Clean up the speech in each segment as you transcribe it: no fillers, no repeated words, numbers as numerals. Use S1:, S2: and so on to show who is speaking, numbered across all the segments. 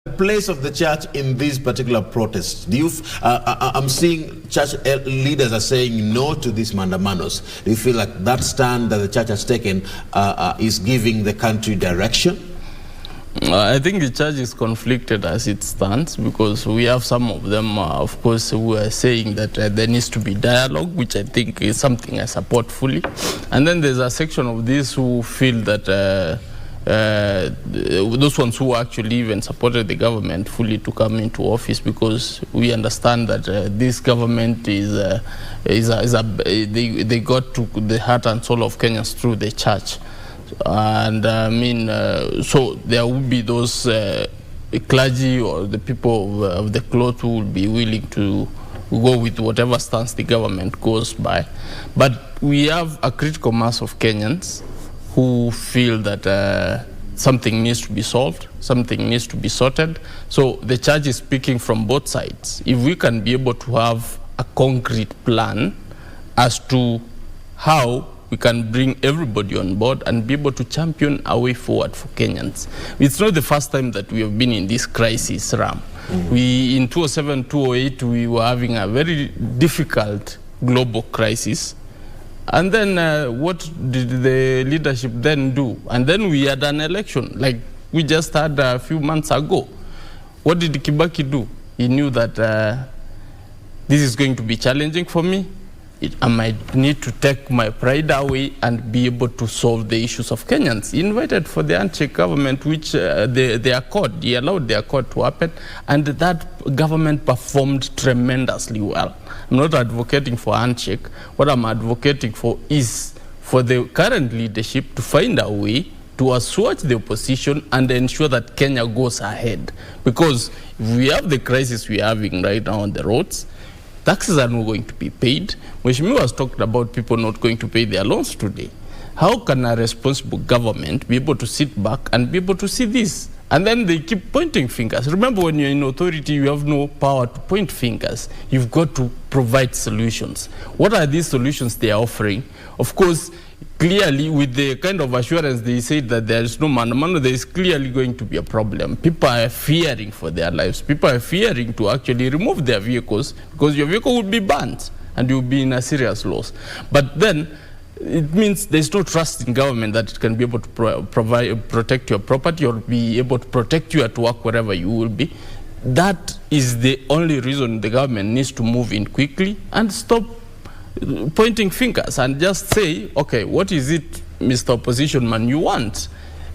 S1: place of the church in these particular protests? Do you? I'm seeing church leaders are saying no to these mandamanos. Do you feel like that stand that the church has taken is giving the country direction?
S2: I think the church is conflicted as it stands, because we have some of them, of course, who are saying that there needs to be dialogue, which I think is something I support fully. And then there's a section of these who feel that those ones who actually even supported the government fully to come into office, because we understand that this government they got to the heart and soul of Kenyans through the church. And I mean, so there will be those clergy or the people of the cloth who will be willing to go with whatever stance the government goes by. But we have a critical mass of Kenyans who feel that something needs to be solved, something needs to be sorted. So the church is speaking from both sides. If we can be able to have a concrete plan as to how we can bring everybody on board and be able to champion a way forward for Kenyans. It's not the first time that we have been in this crisis, Ram. We, in 2007, 2008, we were having a very difficult global crisis. And then what did the leadership then do? And then we had an election, like we just had a few months ago. What did Kibaki do? He knew that this is going to be challenging for me. I might need to take my pride away and be able to solve the issues of Kenyans. He invited for the handshake government, which the accord, he allowed the accord to happen, and that government performed tremendously well. I'm not advocating for handshake. What I'm advocating for is for the current leadership to find a way to assuage the opposition and ensure that Kenya goes ahead. Because if we have the crisis we're having right now on the roads, taxes are not going to be paid. Mheshimiwa has talked about people not going to pay their loans today. How can a responsible government be able to sit back and be able to see this? And then they keep pointing fingers. Remember, when you're in authority, you have no power to point fingers. You've got to provide solutions. What are these solutions they are offering? Of course, clearly, with the kind of assurance they said that there is no mandamano, there is clearly going to be a problem. People are fearing for their lives. People are fearing to actually remove their vehicles, because your vehicle will be banned and you'll be in a serious loss. But then it means there's no trust in government that it can be able to protect your property or be able to protect you at work, wherever you will be. That is the only reason the government needs to move in quickly and stop pointing fingers and just say, okay, what is it, Mr. Opposition Man, you want?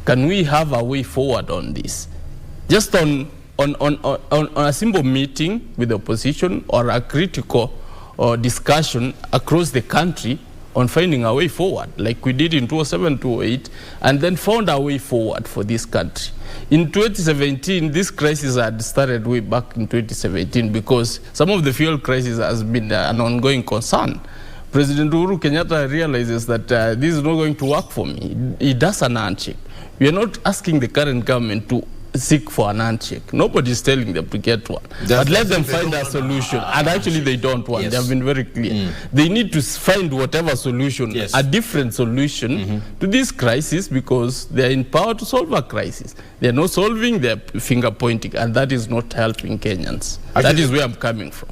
S2: Can we have a way forward on this? Just on a simple meeting with the opposition or a critical discussion across the country on finding a way forward, like we did in 2007, 2008, and then found a way forward for this country. In 2017, this crisis had started way back in 2017, because some of the fuel crisis has been an ongoing concern. President Uhuru Kenyatta realizes that this is not going to work for me. He does an handshake. We are not asking the current government to seek for an handshake. Nobody is telling them to get one. But let them find a solution. And actually they don't want. Yes. They have been very clear. They need to find whatever solution, yes, a different solution to this crisis, because they are in power to solve a crisis. They are not solving, they are finger pointing, and that is not helping Kenyans. That is where I'm coming from.